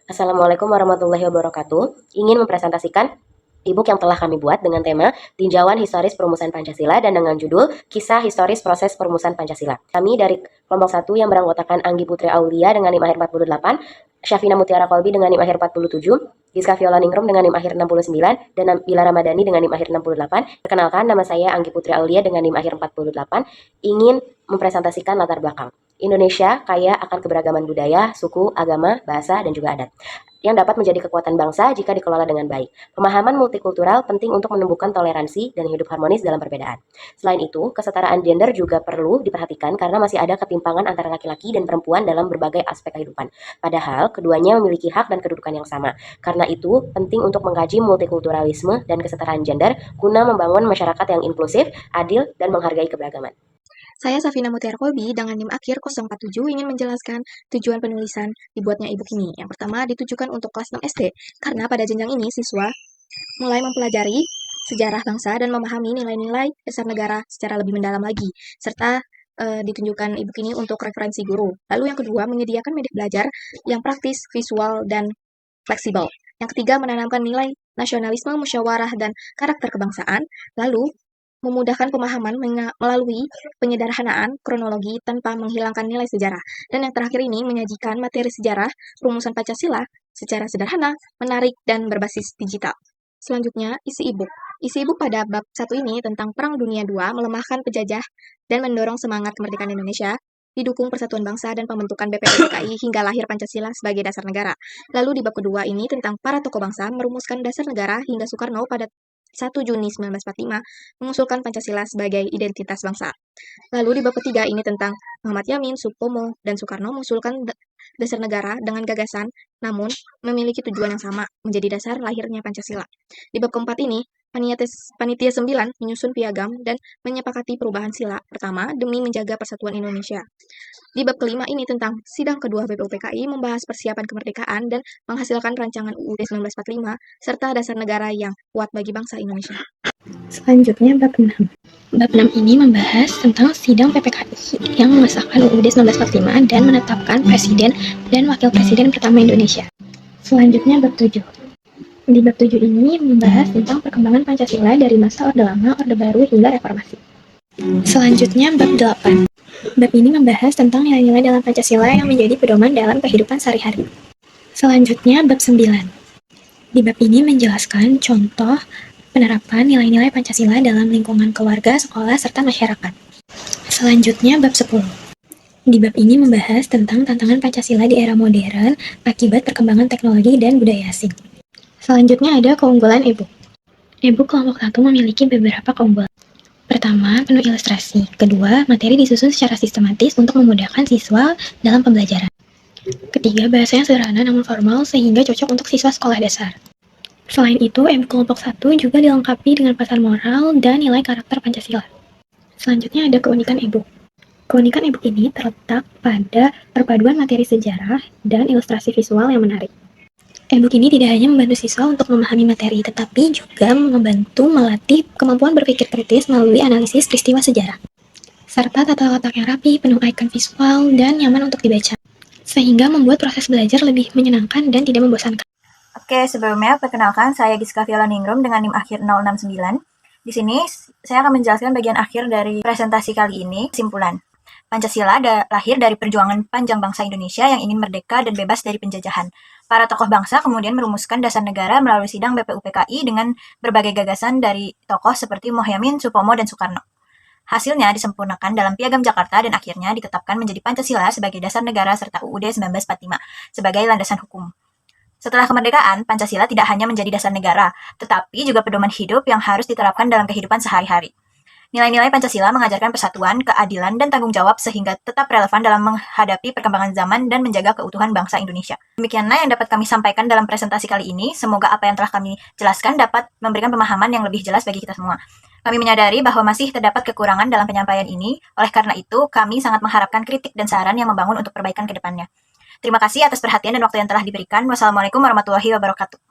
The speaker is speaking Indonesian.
Assalamualaikum warahmatullahi wabarakatuh. Ingin mempresentasikan e-book yang telah kami buat dengan tema Tinjauan Historis Perumusan Pancasila dan dengan judul Kisah Historis Proses Perumusan Pancasila. Kami dari kelompok 1 yang beranggotakan Anggi Putri Aulia dengan NIM akhir 48, Syafina Mutiara Kolbi dengan NIM akhir 47, Giska Viola Ningrum dengan NIM akhir 69, dan Nabila Ramadhani dengan NIM akhir 68. Perkenalkan, nama saya Anggi Putri Aulia dengan NIM akhir 48, ingin mempresentasikan latar belakang. Indonesia kaya akan keberagaman budaya, suku, agama, bahasa, dan juga adat yang dapat menjadi kekuatan bangsa jika dikelola dengan baik. Pemahaman multikultural penting untuk menumbuhkan toleransi dan hidup harmonis dalam perbedaan. Selain itu, kesetaraan gender juga perlu diperhatikan karena masih ada ketimpangan antara laki-laki dan perempuan dalam berbagai aspek kehidupan. Padahal, keduanya memiliki hak dan kedudukan yang sama. Karena itu, penting untuk mengkaji multikulturalisme dan kesetaraan gender guna membangun masyarakat yang inklusif, adil, dan menghargai keberagaman. Saya Safina Mutiara Kolbi dengan NIM akhir 047 ingin menjelaskan tujuan penulisan dibuatnya e-book ini. Yang pertama ditujukan untuk kelas 6 SD, karena pada jenjang ini siswa mulai mempelajari sejarah bangsa dan memahami nilai-nilai dasar negara secara lebih mendalam lagi, serta ditunjukkan e-book ini untuk referensi guru. Lalu yang kedua, menyediakan media belajar yang praktis, visual, dan fleksibel. Yang ketiga, menanamkan nilai nasionalisme, musyawarah, dan karakter kebangsaan. Lalu, memudahkan pemahaman melalui penyederhanaan kronologi tanpa menghilangkan nilai sejarah. Dan yang terakhir ini menyajikan materi sejarah rumusan Pancasila secara sederhana, menarik, dan berbasis digital. Selanjutnya, isi e-book. Isi e-book pada bab 1 ini tentang Perang Dunia II melemahkan penjajah dan mendorong semangat kemerdekaan Indonesia, didukung persatuan bangsa dan pembentukan BPUPKI hingga lahir Pancasila sebagai dasar negara. Lalu di bab kedua ini tentang para tokoh bangsa merumuskan dasar negara hingga Soekarno pada 1 Juni 1945 mengusulkan Pancasila sebagai identitas bangsa. Lalu di bab ketiga ini tentang Muhammad Yamin, Supomo, dan Soekarno mengusulkan dasar negara dengan gagasan, namun memiliki tujuan yang sama, menjadi dasar lahirnya Pancasila. Di bab keempat ini, Panitia 9 menyusun piagam dan menyepakati perubahan sila pertama demi menjaga persatuan Indonesia. Di bab kelima ini tentang sidang kedua BPUPKI membahas persiapan kemerdekaan dan menghasilkan rancangan UUD 1945 serta dasar negara yang kuat bagi bangsa Indonesia. Selanjutnya bab 6. Bab 6 ini membahas tentang sidang PPKI yang mengesahkan UUD 1945 dan menetapkan presiden dan wakil presiden pertama Indonesia. Selanjutnya bab 7. Di bab 7 ini membahas tentang perkembangan Pancasila dari masa Orde Lama, Orde Baru, hingga Reformasi. Selanjutnya bab 8. Bab ini membahas tentang nilai-nilai dalam Pancasila yang menjadi pedoman dalam kehidupan sehari-hari. Selanjutnya bab 9. Di bab ini menjelaskan contoh penerapan nilai-nilai Pancasila dalam lingkungan keluarga, sekolah, serta masyarakat. Selanjutnya bab 10. Di bab ini membahas tentang tantangan Pancasila di era modern akibat perkembangan teknologi dan budaya asing. Selanjutnya ada keunggulan e-book. E-book kelompok 1 memiliki beberapa keunggulan. Pertama, penuh ilustrasi. Kedua, materi disusun secara sistematis untuk memudahkan siswa dalam pembelajaran. Ketiga, bahasanya sederhana namun formal sehingga cocok untuk siswa sekolah dasar. Selain itu, e-book kelompok 1 juga dilengkapi dengan pesan moral dan nilai karakter Pancasila. Selanjutnya ada keunikan e-book. Keunikan e-book ini terletak pada perpaduan materi sejarah dan ilustrasi visual yang menarik. E-book ini tidak hanya membantu siswa untuk memahami materi, tetapi juga membantu melatih kemampuan berpikir kritis melalui analisis peristiwa sejarah. Serta tata letak yang rapi, penuh icon visual, dan nyaman untuk dibaca. Sehingga membuat proses belajar lebih menyenangkan dan tidak membosankan. Oke, sebelumnya perkenalkan saya Giska Viola Ningrum dengan NIM akhir 069. Di sini saya akan menjelaskan bagian akhir dari presentasi kali ini, kesimpulan. Pancasila lahir dari perjuangan panjang bangsa Indonesia yang ingin merdeka dan bebas dari penjajahan. Para tokoh bangsa kemudian merumuskan dasar negara melalui sidang BPUPKI dengan berbagai gagasan dari tokoh seperti Muhammad, Supomo, dan Soekarno. Hasilnya disempurnakan dalam Piagam Jakarta dan akhirnya ditetapkan menjadi Pancasila sebagai dasar negara serta UUD 1945 sebagai landasan hukum. Setelah kemerdekaan, Pancasila tidak hanya menjadi dasar negara, tetapi juga pedoman hidup yang harus diterapkan dalam kehidupan sehari-hari. Nilai-nilai Pancasila mengajarkan persatuan, keadilan, dan tanggung jawab sehingga tetap relevan dalam menghadapi perkembangan zaman dan menjaga keutuhan bangsa Indonesia. Demikianlah yang dapat kami sampaikan dalam presentasi kali ini. Semoga apa yang telah kami jelaskan dapat memberikan pemahaman yang lebih jelas bagi kita semua. Kami menyadari bahwa masih terdapat kekurangan dalam penyampaian ini, oleh karena itu kami sangat mengharapkan kritik dan saran yang membangun untuk perbaikan ke depannya. Terima kasih atas perhatian dan waktu yang telah diberikan. Wassalamualaikum warahmatullahi wabarakatuh.